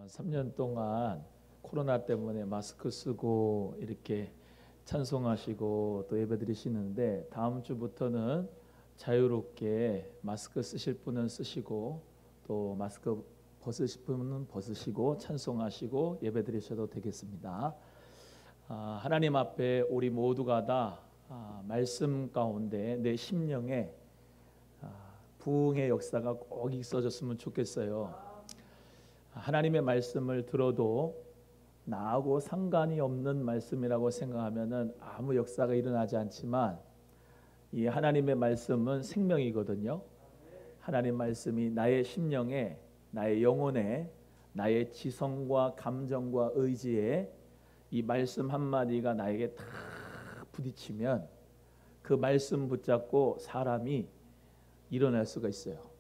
3년 동안 코로나 때문에 마스크 쓰고 이렇게 찬송하시고 또 예배드리시는데 다음 주부터는 자유롭게 마스크 쓰실 분은 쓰시고 또 마스크 벗으실 분은 벗으시고 찬송하시고 예배드리셔도 되겠습니다. 하나님 앞에 우리 모두가 다 말씀 가운데 내 심령에 부흥의 역사가 꼭 있어졌으면 좋겠어요. 하나님의 말씀을 들어도 나하고 상관이 없는 말씀이라고 생각하면은 아무 역사가 일어나지 않지만 이 하나님의 말씀은 생명이거든요. 하나님 말씀이 나의 심령에, 나의 영혼에, 나의 지성과 감정과 의지에 이 말씀 한마디가 나에게 다 부딪히면 그 말씀 붙잡고 사람이 일어날 수가 있어요.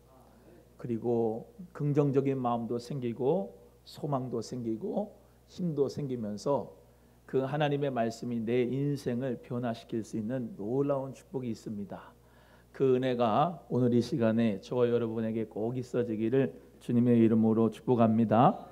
그리고 긍정적인 마음도 생기고 소망도 생기고 힘도 생기면서 그 하나님의 말씀이 내 인생을 변화시킬 수 있는 놀라운 축복이 있습니다. 그 은혜가 오늘 이 시간에 저와 여러분에게 꼭 있어지기를 주님의 이름으로 축복합니다.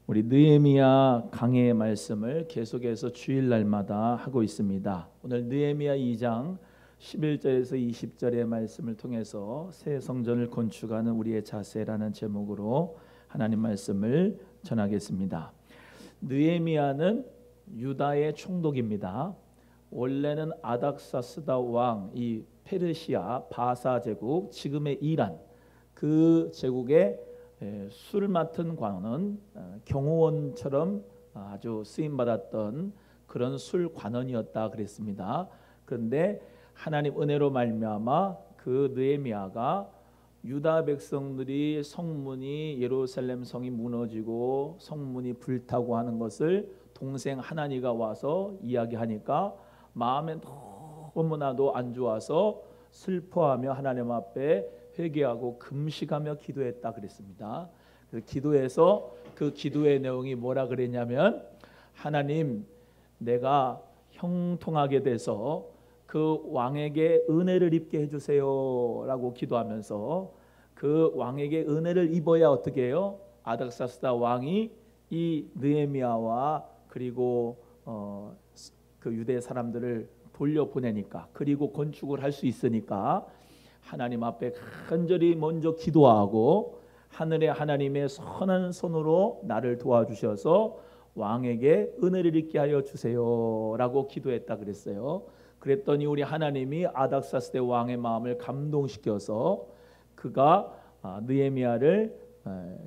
우리 느헤미야 강해의 말씀을 계속해서 주일날마다 하고 있습니다. 오늘 느헤미야 2장 11절에서 20절의 말씀을 통해서 새 성전을 건축하는 우리의 자세라는 제목으로 하나님 말씀을 전하겠습니다. 느헤미야는 유다의 총독입니다. 원래는 아닥사스다 왕, 이 페르시아 바사 제국, 지금의 이란 그 제국의 술 맡은 관원, 경호원처럼 아주 쓰임 받았던 그런 술 관원이었다 그랬습니다. 그런데 하나님 은혜로 말미암아 그 느헤미야가 유다 백성들이 성문이 예루살렘 성이 무너지고 성문이 불타고 하는 것을 동생 하나니가 와서 이야기하니까 마음에 너무나도 안 좋아서 슬퍼하며 하나님 앞에 회개하고 금식하며 기도했다 그랬습니다. 그래서 기도해서 그 기도의 내용이 뭐라 그랬냐면 하나님 내가 형통하게 돼서 그 왕에게 은혜를 입게 해주세요 라고 기도하면서 그 왕에게 은혜를 입어야 어떻게 해요? 아닥사스다 왕이 이 느헤미야와 그리고 그 유대 사람들을 돌려보내니까 그리고 건축을 할 수 있으니까 하나님 앞에 간절히 먼저 기도하고 하늘의 하나님의 선한 손으로 나를 도와주셔서 왕에게 은혜를 입게 하여 주세요 라고 기도했다 그랬어요. 그랬더니 우리 하나님이 아닥사스다 왕의 마음을 감동시켜서 그가 느헤미야를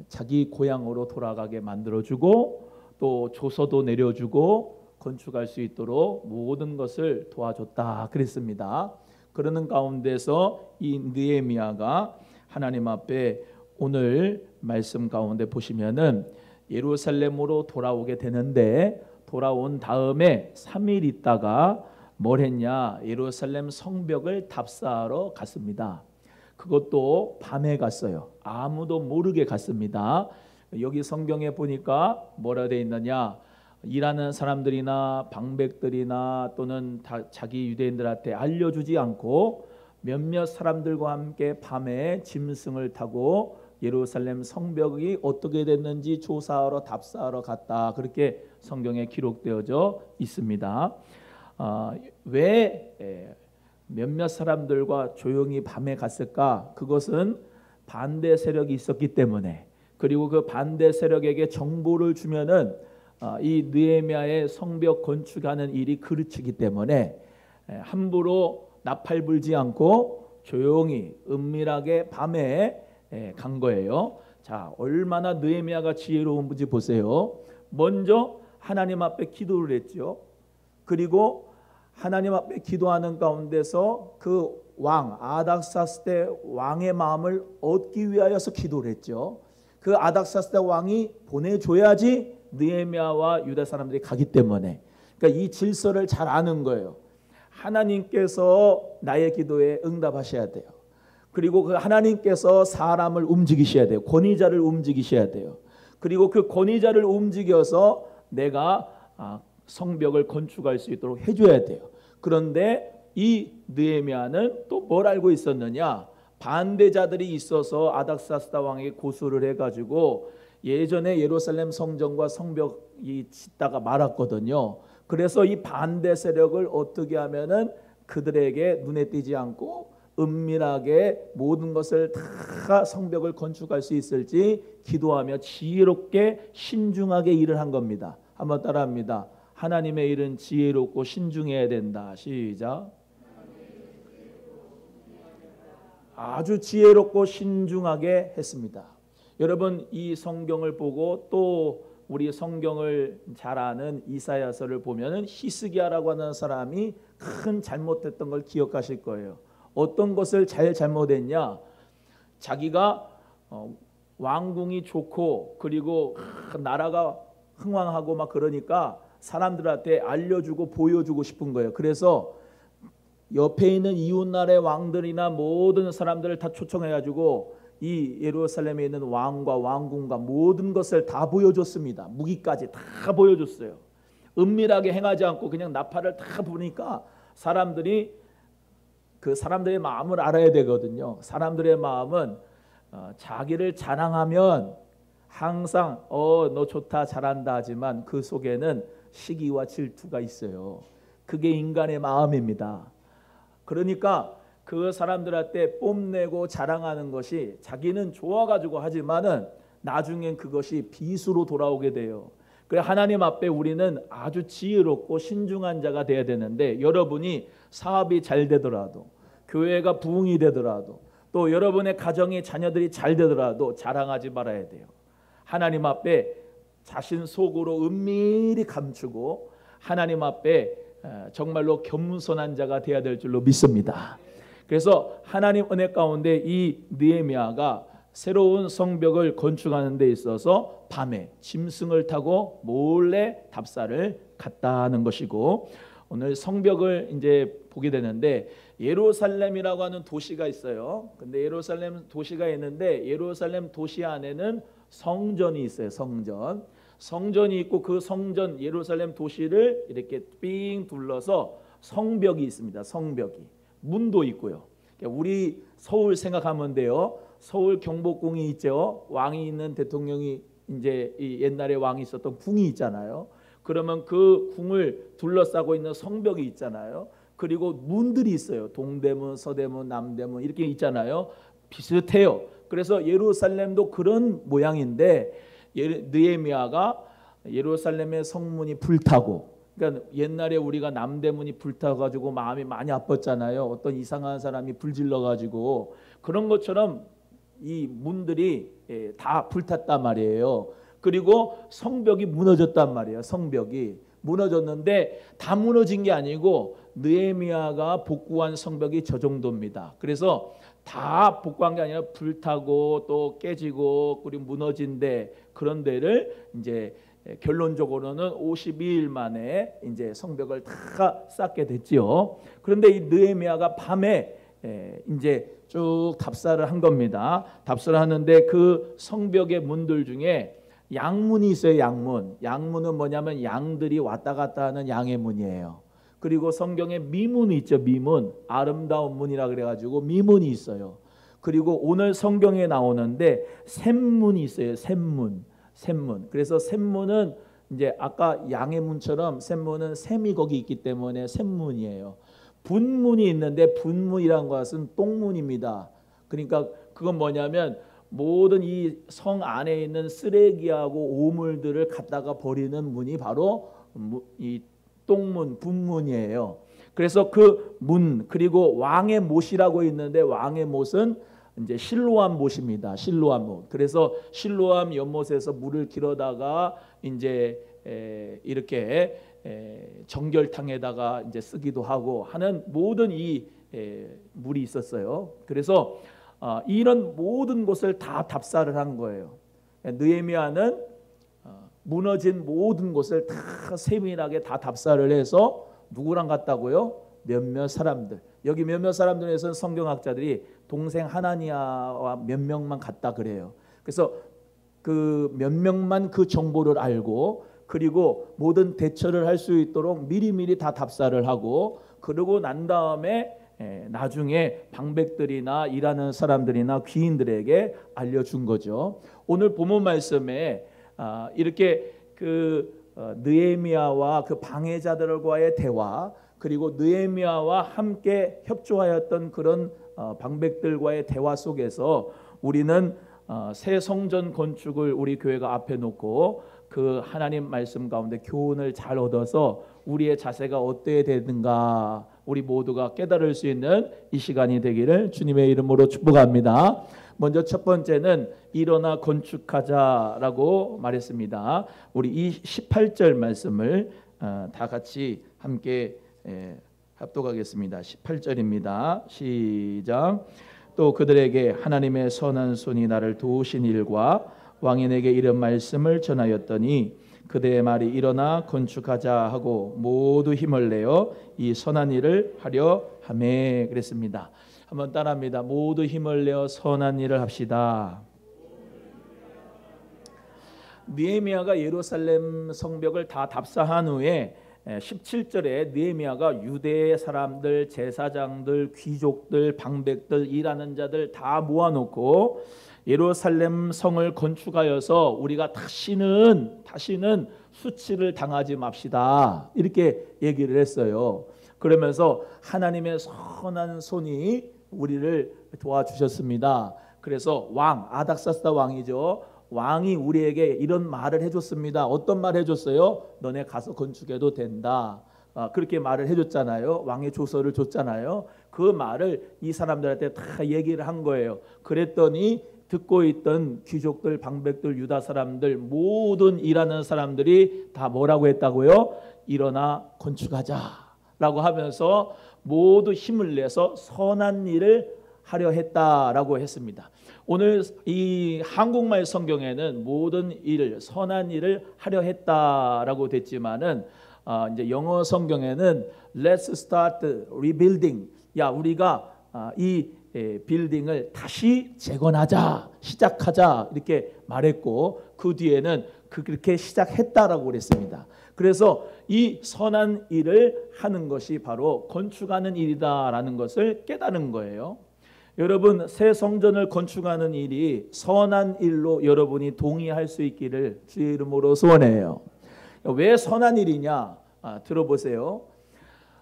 자기 고향으로 돌아가게 만들어주고 또 조서도 내려주고 건축할 수 있도록 모든 것을 도와줬다 그랬습니다. 그러는 가운데서 이 느헤미야가 하나님 앞에 오늘 말씀 가운데 보시면은 예루살렘으로 돌아오게 되는데 돌아온 다음에 3일 있다가 뭘 했냐? 예루살렘 성벽을 답사하러 갔습니다. 그것도 밤에 갔어요. 아무도 모르게 갔습니다. 여기 성경에 보니까 뭐라 되어 있느냐? 일하는 사람들이나 방백들이나 또는 자기 유대인들한테 알려주지 않고 몇몇 사람들과 함께 밤에 짐승을 타고 예루살렘 성벽이 어떻게 됐는지 조사하러 답사하러 갔다. 그렇게 성경에 기록되어져 있습니다. 왜 몇몇 사람들과 조용히 밤에 갔을까? 그것은 반대 세력이 있었기 때문에 그리고 그 반대 세력에게 정보를 주면은 이 느헤미야의 성벽 건축하는 일이 그르치기 때문에 함부로 나팔 불지 않고 조용히 은밀하게 밤에 간 거예요. 자, 얼마나 느헤미야가 지혜로운지 보세요. 먼저 하나님 앞에 기도를 했죠. 그리고 하나님 앞에 기도하는 가운데서 그 왕 아닥사스다 왕의 마음을 얻기 위하여서 기도를 했죠. 그 아닥사스다 왕이 보내줘야지 느헤미야와 유다 사람들이 가기 때문에 그러니까 이 질서를 잘 아는 거예요. 하나님께서 나의 기도에 응답하셔야 돼요. 그리고 그 하나님께서 사람을 움직이셔야 돼요. 권위자를 움직이셔야 돼요. 그리고 그 권위자를 움직여서 내가 성벽을 건축할 수 있도록 해줘야 돼요. 그런데 이 느헤미야는 또 뭘 알고 있었느냐? 반대자들이 있어서 아닥사스다 왕에게 고소를 해가지고 예전에 예루살렘 성전과 성벽이 짓다가 말았거든요. 그래서 이 반대 세력을 어떻게 하면은 그들에게 눈에 띄지 않고 은밀하게 모든 것을 다 성벽을 건축할 수 있을지 기도하며 지혜롭게 신중하게 일을 한 겁니다. 한번 따라합니다. 하나님의 일은 지혜롭고 신중해야 된다. 시작. 아주 지혜롭고 신중하게 했습니다. 여러분, 이 성경을 보고 또 우리 성경을 잘 아는 이사야서를 보면은 히스기야라고 하는 사람이 큰 잘못했던 걸 기억하실 거예요. 어떤 것을 잘못했냐? 자기가 왕궁이 좋고 그리고 나라가 흥왕하고 막 그러니까 사람들한테 알려주고 보여주고 싶은 거예요. 그래서 옆에 있는 이웃나라의 왕들이나 모든 사람들을 다 초청해가지고 이 예루살렘에 있는 왕과 왕궁과 모든 것을 다 보여줬습니다. 무기까지 다 보여줬어요. 은밀하게 행하지 않고 그냥 나팔을 다 부니까 사람들이 그 사람들의 마음을 알아야 되거든요. 사람들의 마음은 자기를 자랑하면 항상 너 좋다 잘한다 하지만 그 속에는 시기와 질투가 있어요. 그게 인간의 마음입니다. 그러니까 그 사람들한테 뽐내고 자랑하는 것이 자기는 좋아가지고 하지만은 나중엔 그것이 비수로 돌아오게 돼요. 그래 하나님 앞에 우리는 아주 지혜롭고 신중한 자가 돼야 되는데 여러분이 사업이 잘 되더라도 교회가 부흥이 되더라도 또 여러분의 가정의 자녀들이 잘 되더라도 자랑하지 말아야 돼요. 하나님 앞에 자신 속으로 은밀히 감추고 하나님 앞에 정말로 겸손한 자가 되어야 될 줄로 믿습니다. 그래서 하나님 은혜 가운데 이 느헤미야가 새로운 성벽을 건축하는 데 있어서 밤에 짐승을 타고 몰래 답사를 갔다는 것이고 오늘 성벽을 이제 보게 되는데 예루살렘이라고 하는 도시가 있어요. 근데 예루살렘 도시가 있는데 예루살렘 도시 안에는 성전이 있어요. 성전이 있고 그 성전 예루살렘 도시를 이렇게 삥 둘러서 성벽이 있습니다. 성벽이 문도 있고요. 우리 서울 생각하면 돼요. 서울 경복궁이 있죠. 왕이 있는 대통령이 이제 이 옛날에 왕이 있었던 궁이 있잖아요. 그러면 그 궁을 둘러싸고 있는 성벽이 있잖아요. 그리고 문들이 있어요. 동대문, 서대문, 남대문 이렇게 있잖아요. 비슷해요. 그래서 예루살렘도 그런 모양인데 느헤미야가 예루살렘의 성문이 불타고 그러니까 옛날에 우리가 남대문이 불타가지고 마음이 많이 아팠잖아요. 어떤 이상한 사람이 불질러가지고 그런 것처럼 이 문들이 다 불탔단 말이에요. 그리고 성벽이 무너졌단 말이에요. 성벽이 무너졌는데 다 무너진 게 아니고 느헤미야가 복구한 성벽이 저 정도입니다. 그래서 다 복구한 게 아니라 불타고 또 깨지고 그리고 무너진 데 그런 데를 이제 결론적으로는 52일 만에 이제 성벽을 다 쌓게 됐지요. 그런데 이 느헤미야가 밤에 이제 쭉 답사를 한 겁니다. 답사를 하는데 그 성벽의 문들 중에 양문이 있어요. 양문은 뭐냐면 양들이 왔다 갔다 하는 양의 문이에요. 그리고 성경에 미문이 있죠. 미문, 아름다운 문이라 그래가지고 미문이 있어요. 그리고 오늘 성경에 나오는데 샘문이 있어요. 샘문. 그래서 샘문은 이제 아까 양의 문처럼 샘문은 샘이 거기 있기 때문에 샘문이에요. 분문이 있는데 분문이란 것은 똥문입니다. 그러니까 그건 뭐냐면 모든 이 성 안에 있는 쓰레기하고 오물들을 갖다가 버리는 문이 바로 이 똥문, 분문이에요. 그래서 그 문 그리고 왕의 못이라고 있는데 왕의 못은 이제 실로암 못입니다. 실로암 못. 그래서 실로암 연못에서 물을 길어다가 이제 이렇게 정결탕에다가 이제 쓰기도 하고 하는 모든 이 물이 있었어요. 그래서 이런 모든 곳을 다 답사를 한 거예요. 느헤미야는 무너진 모든 곳을 다 세밀하게 다 답사를 해서 누구랑 갔다고요? 몇몇 사람들. 여기 몇몇 사람들에서는 성경학자들이 동생 하나니아와 몇 명만 갔다 그래요. 그래서 그 몇 명만 그 정보를 알고 그리고 모든 대처를 할 수 있도록 미리미리 다 답사를 하고 그러고 난 다음에 나중에 방백들이나 일하는 사람들이나 귀인들에게 알려준 거죠. 오늘 본문 말씀에 이렇게 느헤미야와 그 방해자들과의 대화, 그리고 느헤미야와 함께 협조하였던 그런 방백들과의 대화 속에서 우리는 새 성전 건축을 우리 교회가 앞에 놓고 그 하나님 말씀 가운데 교훈을 잘 얻어서 우리의 자세가 어때야 되는가 우리 모두가 깨달을 수 있는 이 시간이 되기를 주님의 이름으로 축복합니다. 먼저 첫 번째는 일어나 건축하자라고 말했습니다. 우리 이 18절 말씀을 다 같이 함께 합독하겠습니다. 18절입니다. 시작. 또 그들에게 하나님의 선한 손이 나를 도우신 일과 왕인에게 이런 말씀을 전하였더니 그대의 말이 일어나 건축하자 하고 모두 힘을 내어 이 선한 일을 하려 하매 그랬습니다. 한번 따라합니다. 모두 힘을 내어 선한 일을 합시다. 느헤미야가 예루살렘 성벽을 다 답사한 후에 17절에 느헤미야가 유대 사람들, 제사장들, 귀족들, 방백들, 일하는 자들 다 모아놓고 예루살렘 성을 건축하여서 우리가 다시는 수치를 당하지 맙시다 이렇게 얘기를 했어요. 그러면서 하나님의 선한 손이 우리를 도와주셨습니다. 그래서 아닥사스다 왕이죠. 왕이 우리에게 이런 말을 해줬습니다. 어떤 말 해줬어요? 너네 가서 건축해도 된다. 그렇게 말을 해줬잖아요. 왕의 조서를 줬잖아요. 그 말을 이 사람들한테 다 얘기를 한 거예요. 그랬더니 듣고 있던 귀족들, 방백들, 유다 사람들, 모든 일하는 사람들이 다 뭐라고 했다고요? 일어나 건축하자라고 하면서 모두 힘을 내서 선한 일을 하려 했다라고 했습니다. 오늘 이 한국말 성경에는 모든 일, 선한 일을 하려 했다라고 됐지만은 이제 영어 성경에는 Let's start rebuilding. 우리가 이 빌딩을 다시 재건하자, 시작하자 이렇게 말했고 그 뒤에는 그렇게 시작했다라고 그랬습니다. 그래서 이 선한 일을 하는 것이 바로 건축하는 일이다라는 것을 깨달은 거예요. 여러분, 새 성전을 건축하는 일이 선한 일로 여러분이 동의할 수 있기를 주의 이름으로 소원해요. 왜 선한 일이냐? 들어보세요.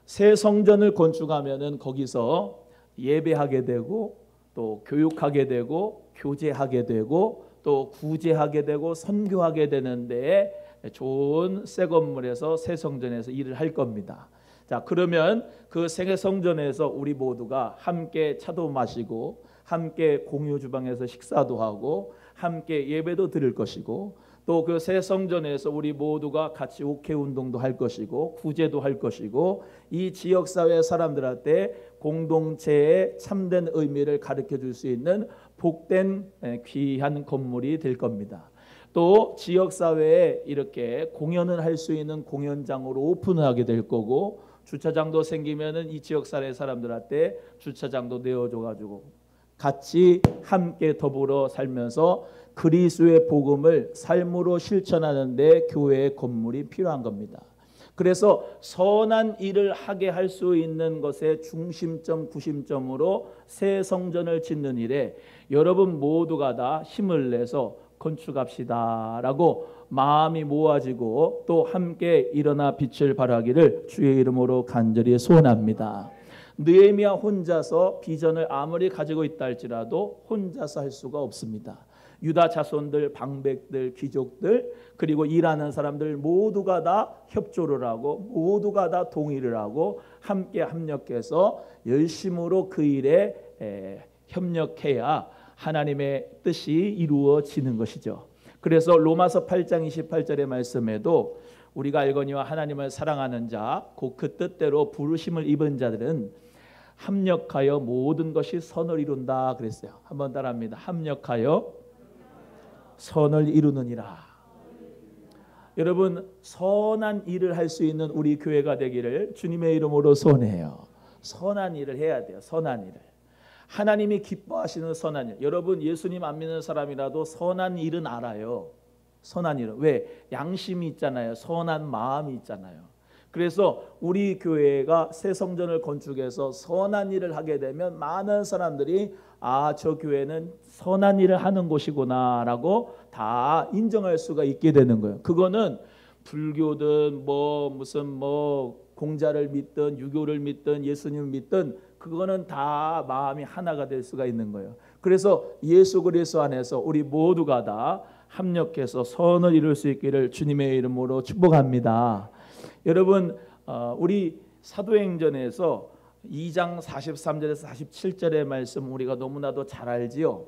새 성전을 건축하면은 거기서 예배하게 되고 또 교육하게 되고 교제하게 되고 또 구제하게 되고 선교하게 되는데 좋은 새 건물에서 새 성전에서 일을 할 겁니다. 자, 그러면 그 새 성전에서 우리 모두가 함께 차도 마시고 함께 공유 주방에서 식사도 하고 함께 예배도 드릴 것이고 또 그 새 성전에서 우리 모두가 같이 옥회 운동도 할 것이고 구제도 할 것이고 이 지역사회 사람들한테 공동체의 참된 의미를 가르쳐 줄 수 있는 복된 귀한 건물이 될 겁니다. 또 지역사회에 이렇게 공연을 할 수 있는 공연장으로 오픈을 하게 될 거고 주차장도 생기면은 이 지역사회 사람들한테 주차장도 내어줘가지고 같이 함께 더불어 살면서 그리스도의 복음을 삶으로 실천하는 데 교회의 건물이 필요한 겁니다. 그래서 선한 일을 하게 할 수 있는 것의 중심점, 구심점으로 새 성전을 짓는 일에 여러분 모두가 다 힘을 내서 건축합시다 라고 마음이 모아지고 또 함께 일어나 빛을 발하기를 주의 이름으로 간절히 소원합니다. 느헤미야 혼자서 비전을 아무리 가지고 있다 할지라도 혼자서 할 수가 없습니다. 유다 자손들, 방백들, 귀족들 그리고 일하는 사람들 모두가 다 협조를 하고 모두가 다 동의를 하고 함께 협력해서 열심으로 그 일에 협력해야 하나님의 뜻이 이루어지는 것이죠. 그래서 로마서 8장 28절의 말씀에도 우리가 알거니와 하나님을 사랑하는 자 곧 그 뜻대로 부르심을 입은 자들은 합력하여 모든 것이 선을 이룬다 그랬어요. 한번 따라합니다. 합력하여 선을 이루느니라. 여러분, 선한 일을 할 수 있는 우리 교회가 되기를 주님의 이름으로 소원해요. 선한 일을 해야 돼요. 선한 일을. 하나님이 기뻐하시는 선한 일. 여러분, 예수님 안 믿는 사람이라도 선한 일은 알아요. 선한 일은. 왜? 양심이 있잖아요. 선한 마음이 있잖아요. 그래서 우리 교회가 새 성전을 건축해서 선한 일을 하게 되면 많은 사람들이 저 교회는 선한 일을 하는 곳이구나라고 다 인정할 수가 있게 되는 거예요. 그거는 불교든 무슨 공자를 믿든 유교를 믿든 예수님을 믿든 그거는 다 마음이 하나가 될 수가 있는 거예요. 그래서 예수 그리스도 안에서 우리 모두가 다 합력해서 선을 이룰 수 있기를 주님의 이름으로 축복합니다. 여러분, 우리 사도행전에서 2장 43절에서 47절의 말씀 우리가 너무나도 잘 알지요.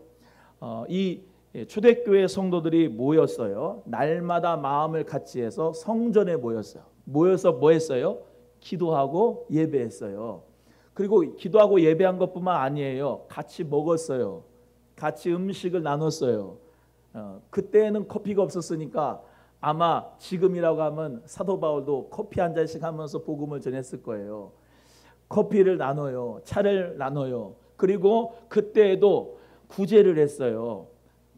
이 초대교회 성도들이 모였어요. 날마다 마음을 같이 해서 성전에 모였어요. 모여서 뭐 했어요? 기도하고 예배했어요. 그리고 기도하고 예배한 것뿐만 아니에요. 같이 먹었어요. 같이 음식을 나눴어요. 그때는 커피가 없었으니까 아마 지금이라고 하면 사도 바울도 커피 한 잔씩 하면서 복음을 전했을 거예요. 커피를 나눠요. 차를 나눠요. 그리고 그때에도 구제를 했어요.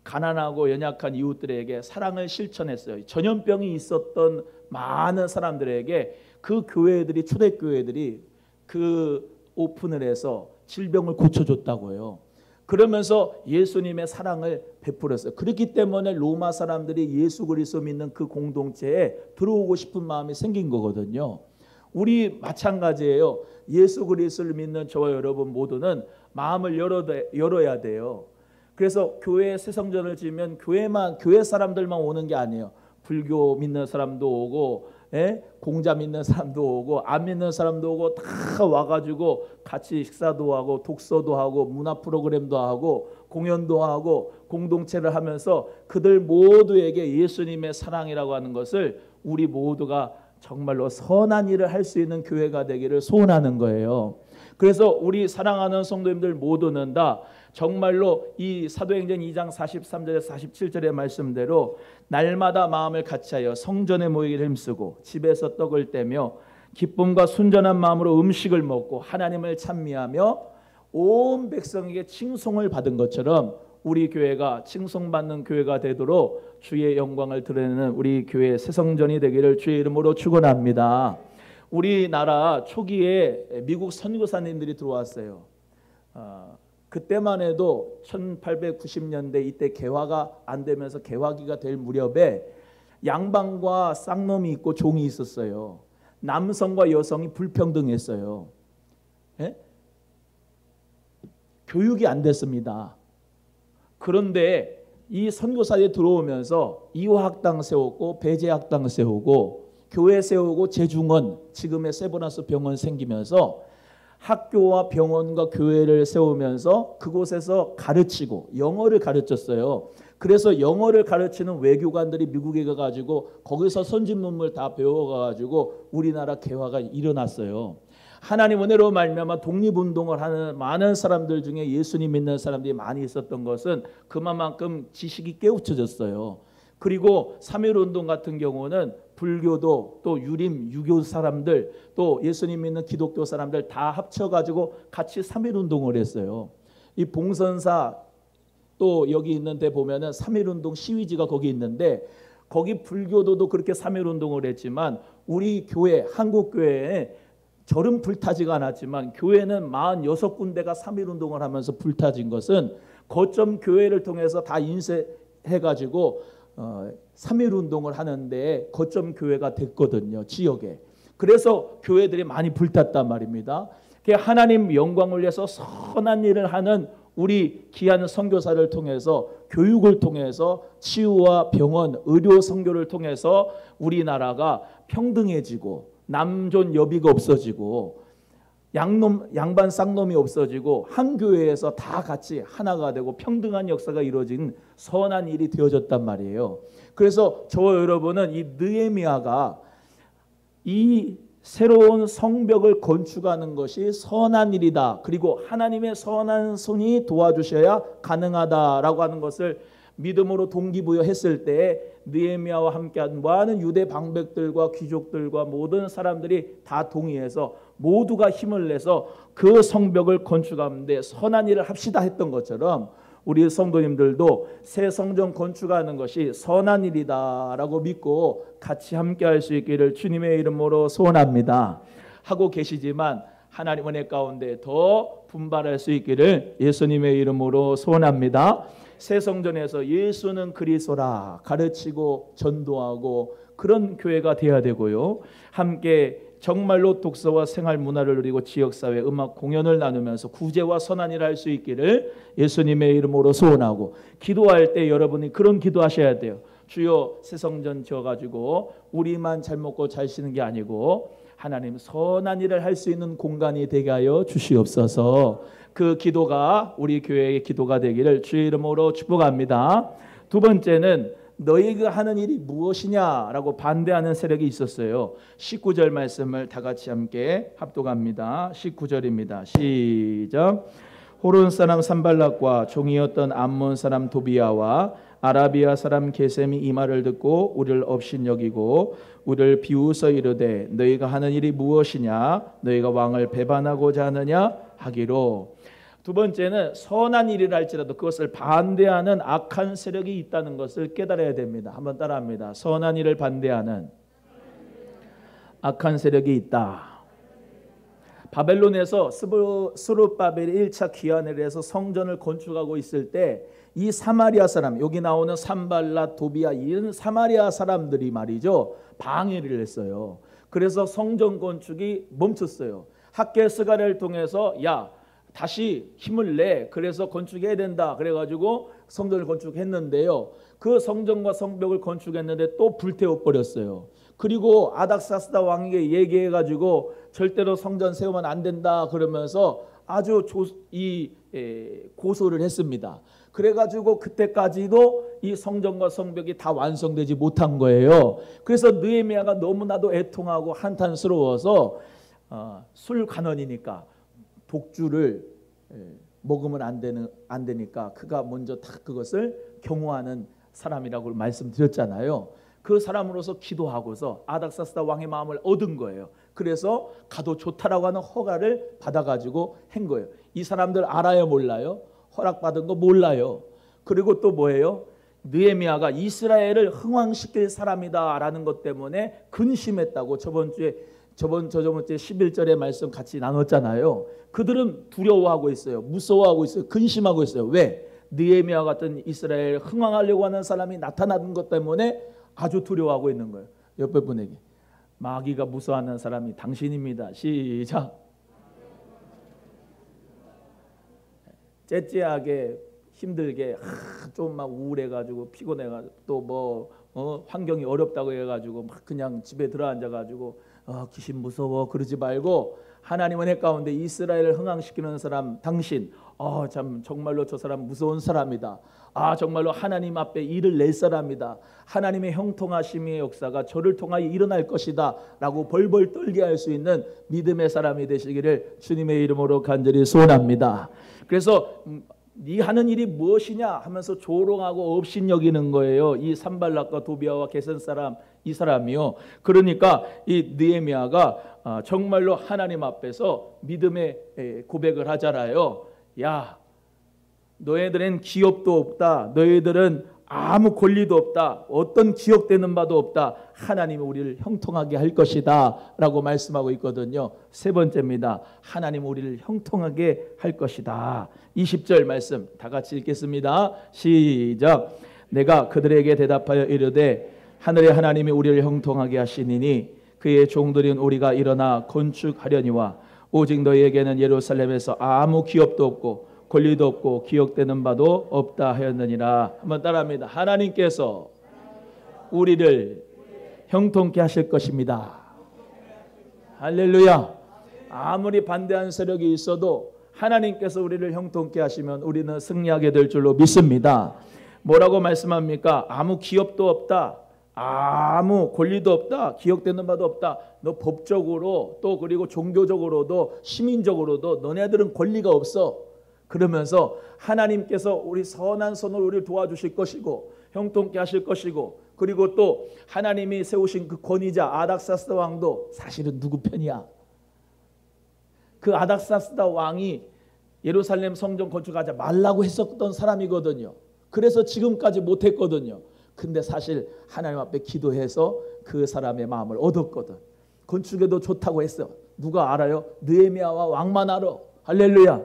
가난하고 연약한 이웃들에게 사랑을 실천했어요. 전염병이 있었던 많은 사람들에게 그 교회들이 초대교회들이 그 오픈을 해서 질병을 고쳐줬다고 해요. 그러면서 예수님의 사랑을 베풀었어요. 그렇기 때문에 로마 사람들이 예수 그리스도 믿는 그 공동체에 들어오고 싶은 마음이 생긴 거거든요. 우리 마찬가지예요. 예수 그리스도를 믿는 저와 여러분 모두는 마음을 열어야 돼요. 그래서 교회에 새 성전을 지으면 교회 사람들만 오는 게 아니에요. 불교 믿는 사람도 오고, 공자 믿는 사람도 오고, 안 믿는 사람도 오고, 다 와가지고 같이 식사도 하고, 독서도 하고, 문화 프로그램도 하고, 공연도 하고, 공동체를 하면서 그들 모두에게 예수님의 사랑이라고 하는 것을 우리 모두가 정말로 선한 일을 할 수 있는 교회가 되기를 소원하는 거예요. 그래서 우리 사랑하는 성도님들 모두는 다 정말로 이 사도행전 2장 43절에서 47절의 말씀대로 날마다 마음을 같이하여 성전에 모이기를 힘쓰고 집에서 떡을 떼며 기쁨과 순전한 마음으로 음식을 먹고 하나님을 찬미하며 온 백성에게 칭송을 받은 것처럼 우리 교회가 칭송받는 교회가 되도록 주의 영광을 드러내는 우리 교회 새 성전이 되기를 주의 이름으로 축원합니다. 우리나라 초기에 미국 선교사님들이 들어왔어요. 그때만 해도 1890년대 이때 개화가 안 되면서 개화기가 될 무렵에 양반과 쌍놈이 있고 종이 있었어요. 남성과 여성이 불평등했어요. 교육이 안 됐습니다. 그런데 이 선교사에 들어오면서 이화학당 세웠고 배제학당 세우고 교회 세우고 재중원 지금의 세브란스 병원 생기면서 학교와 병원과 교회를 세우면서 그곳에서 가르치고 영어를 가르쳤어요. 그래서 영어를 가르치는 외교관들이 미국에 가가지고 거기서 선진문물 다 배워가지고 우리나라 개화가 일어났어요. 하나님 은혜로 말미암아 독립운동을 하는 많은 사람들 중에 예수님 믿는 사람들이 많이 있었던 것은 그만큼 지식이 깨우쳐졌어요. 그리고 3.1운동 같은 경우는 불교도 또 유교 사람들 또 예수님 믿는 기독교 사람들 다 합쳐가지고 같이 3.1운동을 했어요. 이 봉선사 또 여기 있는데 보면은 3.1운동 시위지가 거기 있는데 거기 불교도도 그렇게 3.1운동을 했지만 우리 교회 한국교회에 절은 불타지가 않았지만 교회는 46군데가 3.1운동을 하면서 불타진 것은 거점 교회를 통해서 다 인쇄해가지고 3.1운동을 하는데 거점 교회가 됐거든요. 지역에. 그래서 교회들이 많이 불탔단 말입니다. 하나님 영광을 위해서 선한 일을 하는 우리 귀한 선교사를 통해서 교육을 통해서 치유와 병원, 의료 선교를 통해서 우리나라가 평등해지고 남존 여비가 없어지고 양반 쌍놈이 없어지고 한 교회에서 다 같이 하나가 되고 평등한 역사가 이루어진 선한 일이 되어졌단 말이에요. 그래서 저와 여러분은 이 느헤미야가 이 새로운 성벽을 건축하는 것이 선한 일이다. 그리고 하나님의 선한 손이 도와주셔야 가능하다라고 하는 것을 믿음으로 동기부여했을 때 느헤미야와 함께한 많은 유대 방백들과 귀족들과 모든 사람들이 다 동의해서 모두가 힘을 내서 그 성벽을 건축하는데 선한 일을 합시다 했던 것처럼 우리 성도님들도 새 성전 건축하는 것이 선한 일이다라고 믿고 같이 함께 할 수 있기를 주님의 이름으로 소원합니다. 하고 계시지만 하나님 은혜 가운데 더 분발할 수 있기를 예수님의 이름으로 소원합니다. 새 성전에서 예수는 그리스도라 가르치고 전도하고 그런 교회가 되어야 되고요. 함께 정말로 독서와 생활 문화를 누리고 지역사회 음악 공연을 나누면서 구제와 선한 일을 할 수 있기를 예수님의 이름으로 소원하고, 기도할 때 여러분이 그런 기도하셔야 돼요. 주여 새 성전 지어가지고 우리만 잘 먹고 잘 쉬는 게 아니고 하나님 선한 일을 할 수 있는 공간이 되게 하여 주시옵소서. 그 기도가 우리 교회의 기도가 되기를 주의 이름으로 축복합니다. 두 번째는 너희가 하는 일이 무엇이냐라고 반대하는 세력이 있었어요. 19절 말씀을 다 같이 함께 합독합니다. 19절입니다. 시작. 호론 사람 산발락과 종이었던 암몬 사람 도비아와 아라비아 사람 게셈이 이 말을 듣고 우리를 업신여기고 우리를 비웃어 이르되 너희가 하는 일이 무엇이냐 너희가 왕을 배반하고자 하느냐 하기로. 두 번째는 선한 일이라 할지라도 그것을 반대하는 악한 세력이 있다는 것을 깨달아야 됩니다. 한번 따라합니다. 선한 일을 반대하는 악한 세력이 있다. 바벨론에서 스룹바벨이 1차 귀환을 해서 성전을 건축하고 있을 때 이 사마리아 사람, 여기 나오는 산발랏, 도비아 이런 사마리아 사람들이 말이죠, 방해를 했어요. 그래서 성전 건축이 멈췄어요. 학개스가를 통해서 야 다시 힘을 내, 그래서 건축해야 된다 그래가지고 성전을 건축했는데요, 그 성전과 성벽을 건축했는데 또 불태워 버렸어요. 그리고 아닥사스다 왕에게 얘기해가지고 절대로 성전 세우면 안 된다 그러면서 아주 고소를 했습니다. 그래가지고 그때까지도 이 성전과 성벽이 다 완성되지 못한 거예요. 그래서 느헤미야가 너무나도 애통하고 한탄스러워서 술 간원이니까 독주를 먹으면 안 되니까 그가 먼저 다 그것을 경호하는 사람이라고 말씀드렸잖아요. 그 사람으로서 기도하고서 아닥사스다 왕의 마음을 얻은 거예요. 그래서 가도 좋다라고 하는 허가를 받아가지고 한 거예요. 이 사람들 알아요 몰라요? 허락받은 거 몰라요. 그리고 또 뭐예요? 느헤미야가 이스라엘을 흥왕시킬 사람이다라는 것 때문에 근심했다고 저번주에 11절의 말씀 같이 나눴잖아요. 그들은 두려워하고 있어요. 무서워하고 있어요. 근심하고 있어요. 왜? 느헤미야 같은 이스라엘 흥왕하려고 하는 사람이 나타나는 것 때문에 아주 두려워하고 있는 거예요. 옆에 분에게 마귀가 무서워하는 사람이 당신입니다. 시작. 째째하게 힘들게 좀 막 우울해가지고 피곤해가지고 또 환경이 어렵다고 해가지고 막 그냥 집에 들어앉아가지고 귀신 무서워 그러지 말고 하나님 은혜 가운데 이스라엘을 흥왕시키는 사람 당신 참 정말로 저 사람 무서운 사람이다. 정말로 하나님 앞에 일을 낼 사람이다. 하나님의 형통하심의 역사가 저를 통하여 일어날 것이다 라고 벌벌 떨게 할 수 있는 믿음의 사람이 되시기를 주님의 이름으로 간절히 소원합니다. 그래서 네 하는 일이 무엇이냐 하면서 조롱하고 업신여기는 거예요. 이 산발락과 도비아와 게셈 사람 이 사람이요. 그러니까 이 느헤미야가 정말로 하나님 앞에서 믿음의 고백을 하잖아요. 야 너희들은 기업도 없다. 너희들은 아무 권리도 없다. 어떤 기억되는 바도 없다. 하나님이 우리를 형통하게 할 것이다 라고 말씀하고 있거든요. 세 번째입니다. 하나님 우리를 형통하게 할 것이다. 20절 말씀 다 같이 읽겠습니다. 시작. 내가 그들에게 대답하여 이르되 하늘의 하나님이 우리를 형통하게 하시니니 그의 종들인 우리가 일어나 건축하려니와 오직 너희에게는 예루살렘에서 아무 기업도 없고 권리도 없고 기억되는 바도 없다 하였느니라. 한번 따라합니다. 하나님께서 우리를 형통케 하실 것입니다. 할렐루야. 아무리 반대한 세력이 있어도 하나님께서 우리를 형통케 하시면 우리는 승리하게 될 줄로 믿습니다. 뭐라고 말씀합니까? 아무 기업도 없다. 아무 권리도 없다. 기억되는 바도 없다. 너 법적으로 또 그리고 종교적으로도 시민적으로도 너네들은 권리가 없어. 그러면서 하나님께서 우리 선한 손으로 우리를 도와주실 것이고 형통케 하실 것이고 그리고 또 하나님이 세우신 그 권위자 아닥사스다 왕도 사실은 누구 편이야? 그 아닥사스다 왕이 예루살렘 성전 건축하지 말라고 했었던 사람이거든요. 그래서 지금까지 못했거든요. 근데 사실 하나님 앞에 기도해서 그 사람의 마음을 얻었거든. 건축에도 좋다고 했어. 누가 알아요? 느헤미야와 왕만 알아. 할렐루야.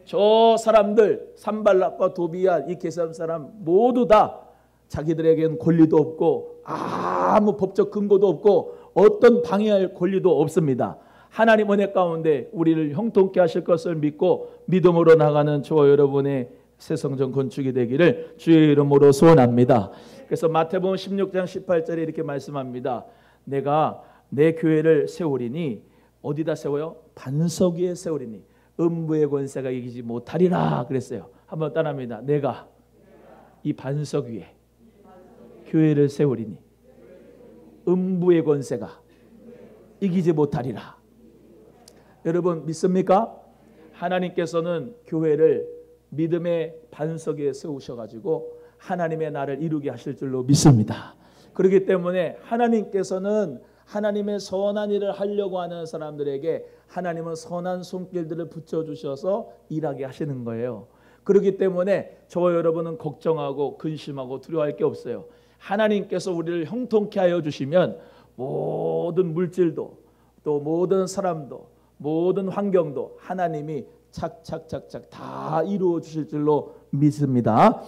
저 사람들 산발락과 도비야 이 게셈 사람 모두 다 자기들에게는 권리도 없고 아무 법적 근거도 없고 어떤 방해할 권리도 없습니다. 하나님 은혜 가운데 우리를 형통케 하실 것을 믿고 믿음으로 나가는 저와 여러분의 새 성전 건축이 되기를 주의 이름으로 소원합니다. 그래서 마태복음 16장 18절에 이렇게 말씀합니다. 내가 내 교회를 세우리니 어디다 세워요? 반석 위에 세우리니 음부의 권세가 이기지 못하리라 그랬어요. 한번 따라합니다. 내가 이 반석 위에 교회를 세우리니 음부의 권세가 이기지 못하리라. 여러분 믿습니까? 하나님께서는 교회를 믿음의 반석 위에 세우셔가지고 하나님의 나를 이루게 하실 줄로 믿습니다. 그렇기 때문에 하나님께서는 하나님의 선한 일을 하려고 하는 사람들에게 하나님은 선한 손길들을 붙여주셔서 일하게 하시는 거예요. 그렇기 때문에 저와 여러분은 걱정하고 근심하고 두려워할 게 없어요. 하나님께서 우리를 형통케 하여 주시면 모든 물질도 또 모든 사람도 모든 환경도 하나님이 착착착착 다 이루어 주실 줄로 믿습니다.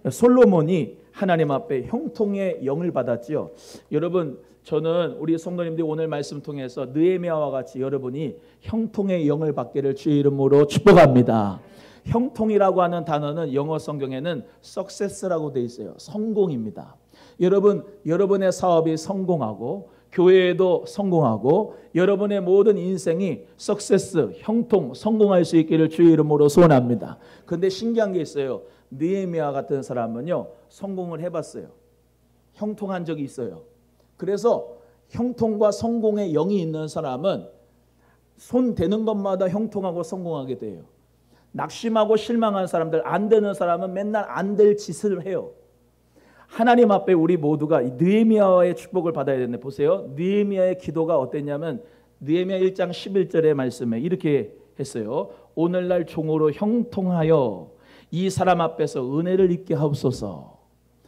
솔로몬이 하나님 앞에 형통의 영을 받았지요. 여러분 저는 우리 성도님들이 오늘 말씀 통해서 느헤미야와 같이 여러분이 형통의 영을 받기를 주의 이름으로 축복합니다. 형통이라고 하는 단어는 영어 성경에는 success라고 되어 있어요. 성공입니다. 여러분 여러분의 사업이 성공하고 교회에도 성공하고 여러분의 모든 인생이 success, 형통, 성공할 수 있기를 주의 이름으로 소원합니다. 그런데 신기한 게 있어요. 느헤미야 같은 사람은요 성공을 해봤어요. 형통한 적이 있어요. 그래서 형통과 성공의 영이 있는 사람은 손 대는 것마다 형통하고 성공하게 돼요. 낙심하고 실망한 사람들, 안 되는 사람은 맨날 안 될 짓을 해요. 하나님 앞에 우리 모두가 느헤미야의 축복을 받아야 되는데 보세요. 느헤미야의 기도가 어땠냐면 느헤미야 1장 11절의 말씀에 이렇게 했어요. 오늘날 종으로 형통하여 이 사람 앞에서 은혜를 입게 하옵소서.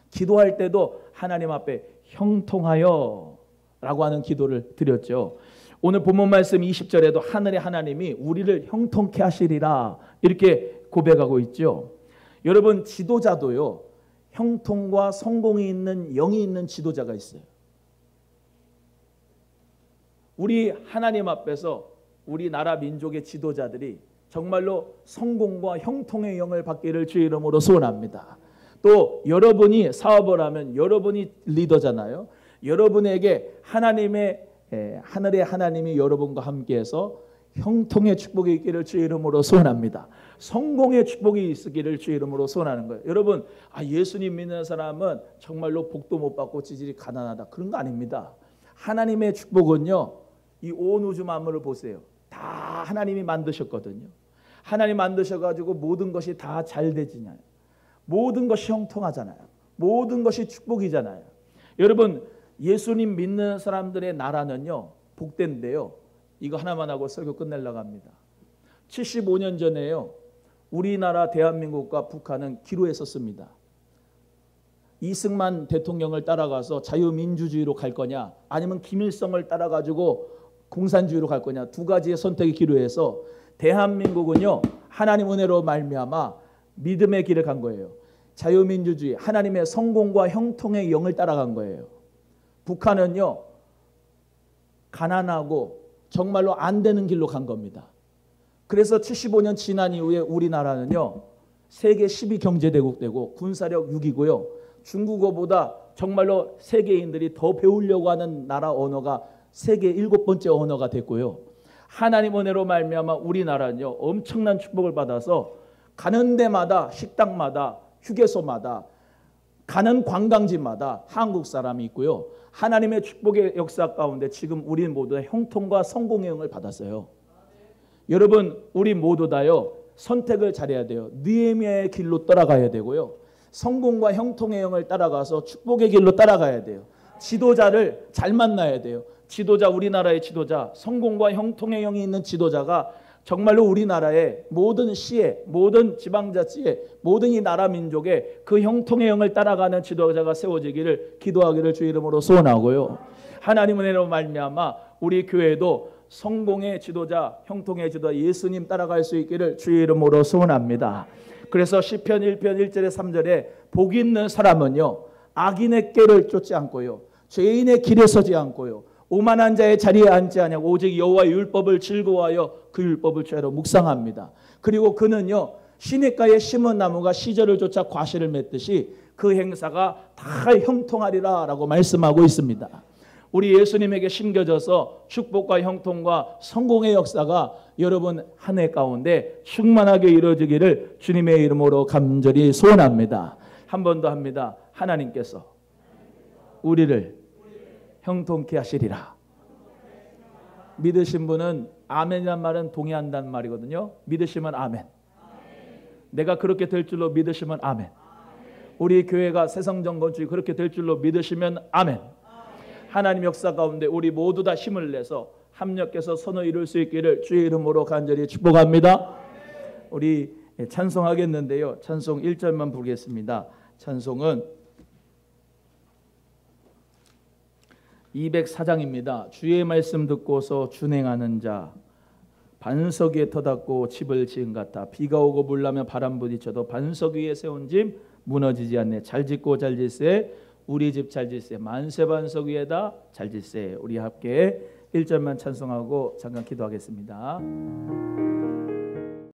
기도할 때도 하나님 앞에 형통하여 라고 하는 기도를 드렸죠. 오늘 본문 말씀 20절에도 하늘의 하나님이 우리를 형통케 하시리라 이렇게 고백하고 있죠. 여러분 지도자도요 형통과 성공이 있는 영이 있는 지도자가 있어요. 우리 하나님 앞에서 우리나라 민족의 지도자들이 정말로 성공과 형통의 영을 받기를 주의 이름으로 소원합니다. 또 여러분이 사업을 하면 여러분이 리더잖아요. 여러분에게 하나님의 하늘의 하나님이 여러분과 함께해서 형통의 축복이 있기를 주의 이름으로 소원합니다. 성공의 축복이 있기를 주의 이름으로 소원하는 거예요. 여러분 예수님 믿는 사람은 정말로 복도 못 받고 지질이 가난하다 그런 거 아닙니다. 하나님의 축복은요 이 온 우주 만물을 보세요. 다 하나님이 만드셨거든요. 하나님 만드셔가지고 모든 것이 다 잘 되지냐요. 모든 것이 형통하잖아요. 모든 것이 축복이잖아요. 여러분 예수님 믿는 사람들의 나라는요 복된데요. 이거 하나만 하고 설교 끝내려고 합니다. 75년 전에요 우리나라 대한민국과 북한은 기로했었습니다. 이승만 대통령을 따라가서 자유민주주의로 갈 거냐 아니면 김일성을 따라가지고 공산주의로 갈 거냐 두 가지의 선택이 기로해서 대한민국은요 하나님 은혜로 말미암아 믿음의 길을 간 거예요. 자유민주주의 하나님의 성공과 형통의 영을 따라간 거예요. 북한은요 가난하고 정말로 안 되는 길로 간 겁니다. 그래서 75년 지난 이후에 우리나라는요 세계 10위 경제대국 되고 군사력 6위고요. 중국어보다 정말로 세계인들이 더 배우려고 하는 나라 언어가 세계 7번째 언어가 됐고요. 하나님 은혜로 말미암아 우리나라는요 엄청난 축복을 받아서 가는 데마다 식당마다 휴게소마다 가는 관광지마다 한국 사람이 있고요. 하나님의 축복의 역사 가운데 지금 우리 모두 형통과 성공의 영을 받았어요. 여러분 우리 모두 다요 선택을 잘해야 돼요. 느헤미야의 길로 따라가야 되고요. 성공과 형통의 영을 따라가서 축복의 길로 따라가야 돼요. 지도자를 잘 만나야 돼요. 지도자 우리나라의 지도자 성공과 형통의 영이 있는 지도자가 정말로 우리나라의 모든 시의, 모든 지방자치의, 모든 이 나라 민족의 그 형통의 영을 따라가는 지도자가 세워지기를 기도하기를 주 이름으로 소원하고요. 하나님의 은혜로 말미암아 우리 교회도 성공의 지도자, 형통의 지도자 예수님 따라갈 수 있기를 주의 이름으로 소원합니다. 그래서 시편 1편 1절에 3절에 복 있는 사람은요 악인의 꾀를 쫓지 않고요 죄인의 길에 서지 않고요 오만한 자의 자리에 앉지 아니하고 오직 여호와의 율법을 즐거워하여 그 율법을 죄로 묵상합니다. 그리고 그는요 시냇가에 심은 나무가 시절을 쫓아 과실을 맺듯이 그 행사가 다 형통하리라 라고 말씀하고 있습니다. 우리 예수님에게 심겨져서 축복과 형통과 성공의 역사가 여러분 한 해 가운데 충만하게 이루어지기를 주님의 이름으로 간절히 소원합니다. 한 번 더 합니다. 하나님께서 우리를 형통케 하시리라. 믿으신 분은 아멘이란 말은 동의한다는 말이거든요. 믿으시면 아멘. 내가 그렇게 될 줄로 믿으시면 아멘. 우리 교회가 새성전 건축이 그렇게 될 줄로 믿으시면 아멘. 하나님 역사 가운데 우리 모두 다 힘을 내서 합력해서 선을 이룰 수 있기를 주의 이름으로 간절히 축복합니다. 우리 찬송하겠는데요. 찬송 1절만 부르겠습니다. 찬송은 204장입니다. 주의 말씀 듣고서 준행하는 자 반석 위에 터닫고 집을 지은 같아 비가 오고 물나며 바람 부딪혀도 반석 위에 세운 집 무너지지 않네. 잘 짓고 잘 질세 우리 집 잘 질세 만세 반석 위에다 잘 질세. 우리 함께 1절만 찬송하고 잠깐 기도하겠습니다.